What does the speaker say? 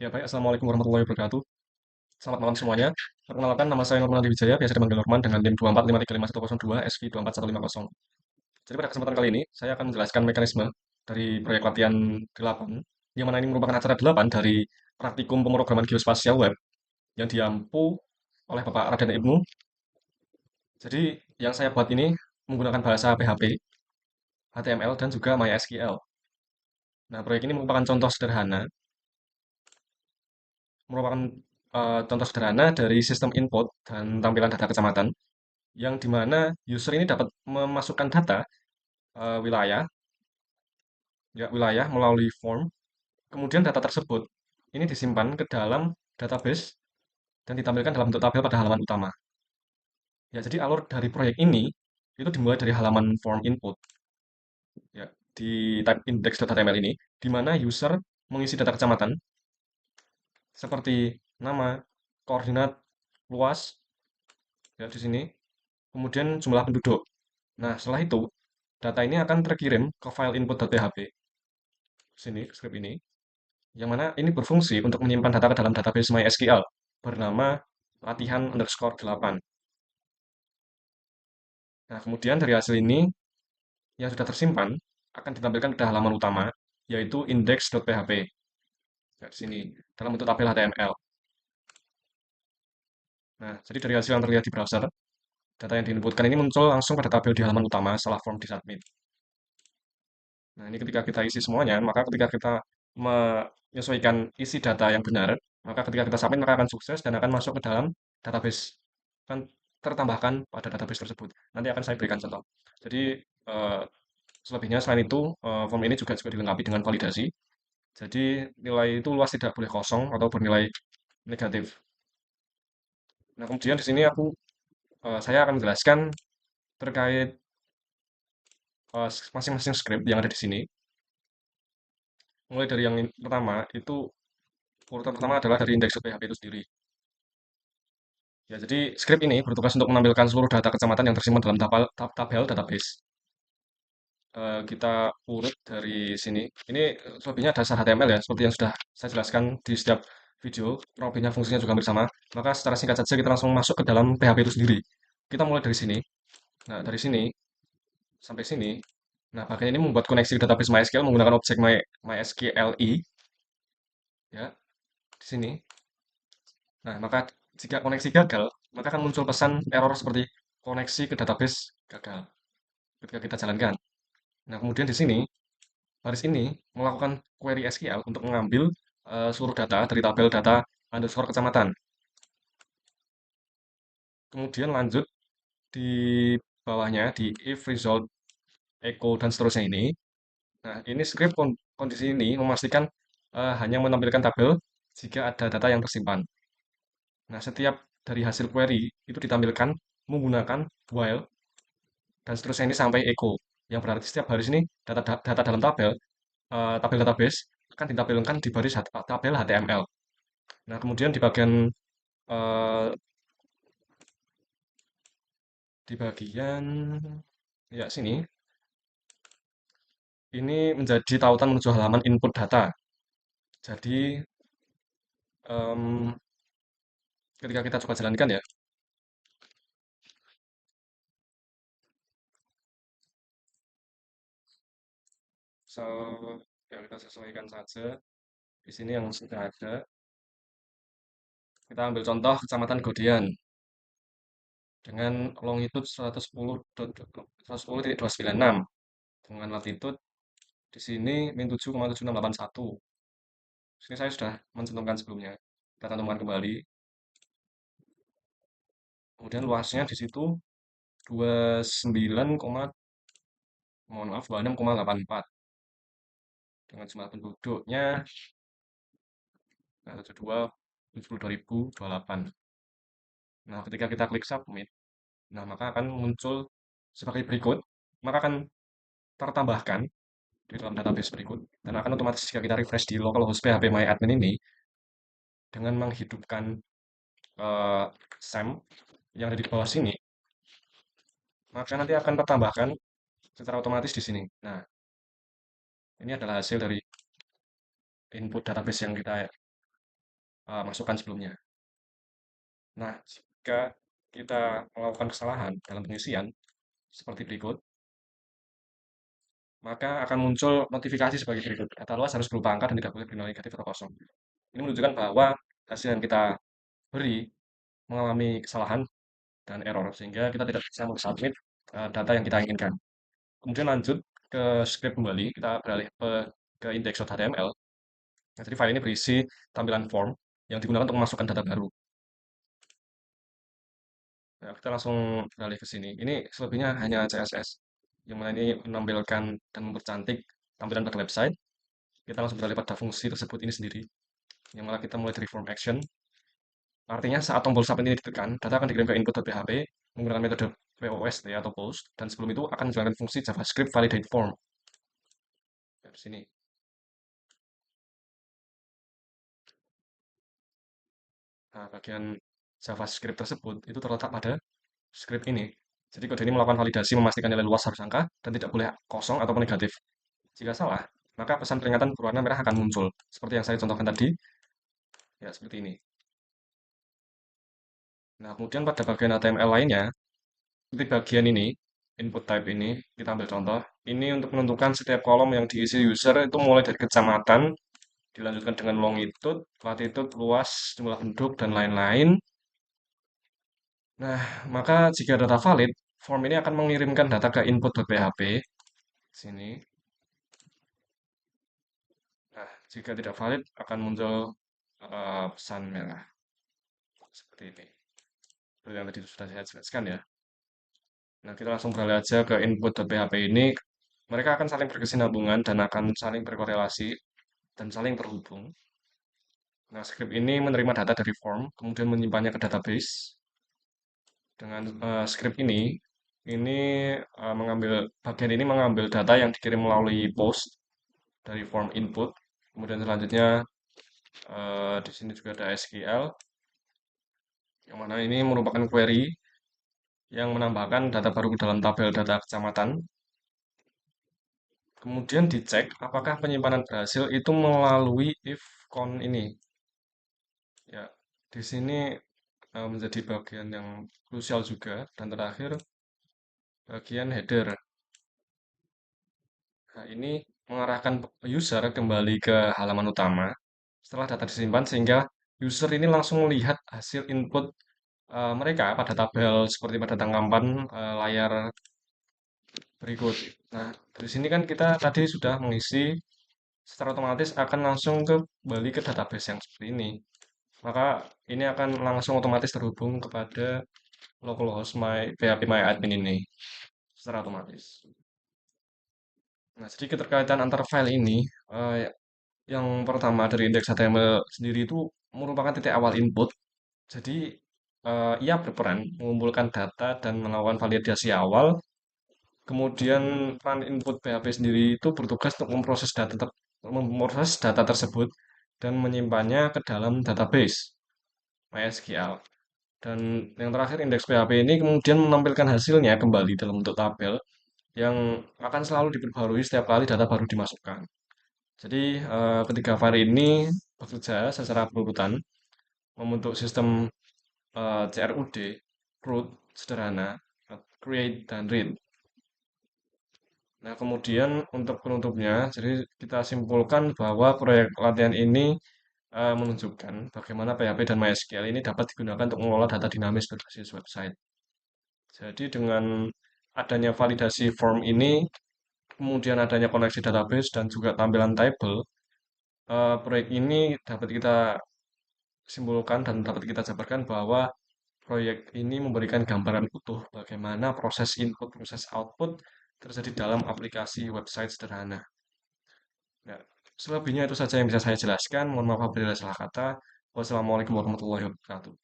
Ya baik, Assalamualaikum warahmatullahi wabarakatuh. Selamat malam semuanya. Perkenalkan, nama saya Norman Adi Wijaya, biasa dipanggil Norman dengan NIM 245355102 SV24150. Jadi pada kesempatan kali ini, saya akan menjelaskan mekanisme dari proyek latihan 8, yang mana ini merupakan acara 8 dari praktikum pemrograman geospasial web yang diampu oleh Bapak Raden Ibnu. Jadi yang saya buat ini menggunakan bahasa PHP, HTML, dan juga MySQL. Nah, proyek ini merupakan contoh sederhana dari sistem input dan tampilan data kecamatan yang dimana user ini dapat memasukkan data wilayah wilayah melalui form. Kemudian data tersebut ini disimpan ke dalam database dan ditampilkan dalam bentuk tabel pada halaman utama. Ya, jadi alur dari proyek ini itu dimulai dari halaman form input ya di type index.html ini, di mana user mengisi data kecamatan seperti nama, koordinat, luas ya di sini, kemudian jumlah penduduk. Nah, setelah itu data ini akan terkirim ke file input.php sini, script ini, yang mana ini berfungsi untuk menyimpan data ke dalam database MySQL bernama latihan_8. Nah, kemudian dari hasil ini yang sudah tersimpan akan ditampilkan pada halaman utama, yaitu index.php. Ya, di sini, dalam bentuk tabel HTML. Nah, jadi dari hasil yang terlihat di browser, data yang diinputkan ini muncul langsung pada tabel di halaman utama setelah form disubmit. Nah, ini ketika kita isi semuanya, maka ketika kita menyesuaikan isi data yang benar, maka ketika kita submit maka akan sukses dan akan masuk ke dalam database. Akan tertambahkan pada database tersebut. Nanti akan saya berikan contoh. Jadi, eh, selebihnya selain itu, form ini juga dilengkapi dengan validasi. Jadi, nilai itu luas tidak boleh kosong atau bernilai negatif. Nah, kemudian di sini saya akan menjelaskan terkait masing-masing script yang ada di sini. Mulai dari yang pertama, itu urutan pertama adalah dari index.php itu sendiri. Ya, jadi script ini bertugas untuk menampilkan seluruh data kecamatan yang tersimpan dalam tabel database. Kita urut dari sini. Ini selebihnya dasar HTML ya, seperti yang sudah saya jelaskan di setiap video. Kurang lebihnya fungsinya juga hampir sama. Maka secara singkat saja kita langsung masuk ke dalam PHP itu sendiri. Kita mulai dari sini. Nah, dari sini sampai sini. Nah, bagian ini membuat koneksi ke database MySQL menggunakan objek MySQLi ya, di sini. Nah, maka jika koneksi gagal, maka akan muncul pesan error seperti koneksi ke database gagal ketika kita jalankan. Nah, kemudian di sini, baris ini melakukan query SQL untuk mengambil seluruh data dari tabel data underscore kecamatan. Kemudian lanjut di bawahnya, di if result echo dan seterusnya ini. Nah, ini script kondisi ini memastikan hanya menampilkan tabel jika ada data yang tersimpan. Nah, setiap dari hasil query itu ditampilkan menggunakan while dan seterusnya ini sampai echo. Yang berarti setiap baris ini data dalam tabel database akan ditampilkan di baris tabel HTML. Nah, kemudian eh, di bagian ya sini ini menjadi tautan menuju halaman input data. Jadi em, ketika kita coba jalankan ya, so ya kita sesuaikan saja. Di sini yang sudah ada, kita ambil contoh Kecamatan Godian dengan longitude 110.296 dengan latitude di sini min 7,7681. Di sini saya sudah mencantumkan sebelumnya. Kita cantumkan kembali. Kemudian luasnya di situ 29, mohon maaf 26,84 dengan jumlah penduduknya 72.072.028. Nah, ketika kita klik submit, nah maka akan muncul sebagai berikut, maka akan tertambahkan di dalam database berikut dan akan otomatis jika kita refresh di localhost phpMyAdmin ini dengan menghidupkan eh, SAM yang ada di bawah sini, maka nanti akan tertambahkan secara otomatis di sini. Nah, ini adalah hasil dari input database yang kita masukan sebelumnya. Nah, jika kita melakukan kesalahan dalam pengisian seperti berikut, maka akan muncul notifikasi sebagai berikut. Data luas harus berupa angka dan tidak boleh bernilai negatif atau kosong. Ini menunjukkan bahwa hasil yang kita beri mengalami kesalahan dan error, sehingga kita tidak bisa mensubmit data yang kita inginkan. Kemudian lanjut ke script kembali, kita beralih ke index.html. Nah, jadi file ini berisi tampilan form yang digunakan untuk memasukkan data baru. Nah, kita langsung beralih ke sini. Ini selebihnya hanya CSS, yang mana ini menampilkan dan mempercantik tampilan pada website. Kita langsung beralih pada fungsi tersebut ini sendiri, yang mana kita mulai dari form action. Artinya saat tombol submit ini ditekan, data akan dikirim ke input.php menggunakan metode POST atau post, dan sebelum itu akan menjalankan fungsi JavaScript validate form. Nah, di sini. Nah, bagian JavaScript tersebut itu terletak pada script ini. Jadi kode ini melakukan validasi memastikan nilai luas harus angka dan tidak boleh kosong ataupun negatif. Jika salah, maka pesan peringatan berwarna merah akan muncul. Seperti yang saya contohkan tadi, ya seperti ini. Nah, kemudian pada bagian HTML lainnya, di bagian ini, input type ini, kita ambil contoh. Ini untuk menentukan setiap kolom yang diisi user itu mulai dari kecamatan, dilanjutkan dengan longitude, latitude, luas, jumlah penduduk, dan lain-lain. Nah, maka jika data valid, form ini akan mengirimkan data ke input.php. Sini. Nah, jika tidak valid, akan muncul pesan merah. Seperti ini. Seperti yang tadi sudah saya jelaskan ya. Nah, kita langsung beralih aja ke input.php ini. Mereka akan saling berkesinambungan dan akan saling berkorelasi dan saling terhubung. Nah, script ini menerima data dari form, kemudian menyimpannya ke database. Dengan script ini mengambil bagian ini mengambil data yang dikirim melalui post dari form input. Kemudian selanjutnya di sini juga ada SQL, yang mana ini merupakan query yang menambahkan data baru ke dalam tabel data kecamatan. Kemudian dicek apakah penyimpanan berhasil itu melalui if con ini. Ya, di sini menjadi bagian yang krusial juga. Dan terakhir, bagian header. Nah, ini mengarahkan user kembali ke halaman utama setelah data disimpan sehingga user ini langsung melihat hasil input mereka pada tabel seperti pada tanggapan layar berikut. Nah, dari sini kan kita tadi sudah mengisi secara otomatis akan langsung kembali ke database yang seperti ini. Maka ini akan langsung otomatis terhubung kepada localhost PHP My Admin ini secara otomatis. Nah, jadi keterkaitan antar file ini, yang pertama dari indeks HTML sendiri itu merupakan titik awal input. Jadi, ia berperan mengumpulkan data dan melakukan validasi awal. Kemudian peran input PHP sendiri itu bertugas untuk memproses data tersebut dan menyimpannya ke dalam database MySQL. Dan yang terakhir indeks PHP ini kemudian menampilkan hasilnya kembali dalam bentuk tabel yang akan selalu diperbarui setiap kali data baru dimasukkan. Jadi ketiga variabel ini bekerja secara berurutan membentuk sistem CRUD, root, sederhana, create, dan read. Nah, kemudian untuk penutupnya, jadi kita simpulkan bahwa proyek latihan ini menunjukkan bagaimana PHP dan MySQL ini dapat digunakan untuk mengelola data dinamis berbasis website. Jadi dengan adanya validasi form ini, kemudian adanya koneksi database dan juga tampilan table, proyek ini dapat kita simpulkan dan dapat kita jabarkan bahwa proyek ini memberikan gambaran utuh bagaimana proses input, proses output terjadi dalam aplikasi website sederhana. Nah, selebihnya itu saja yang bisa saya jelaskan. Mohon maaf apabila ada salah kata. Wassalamualaikum warahmatullahi wabarakatuh.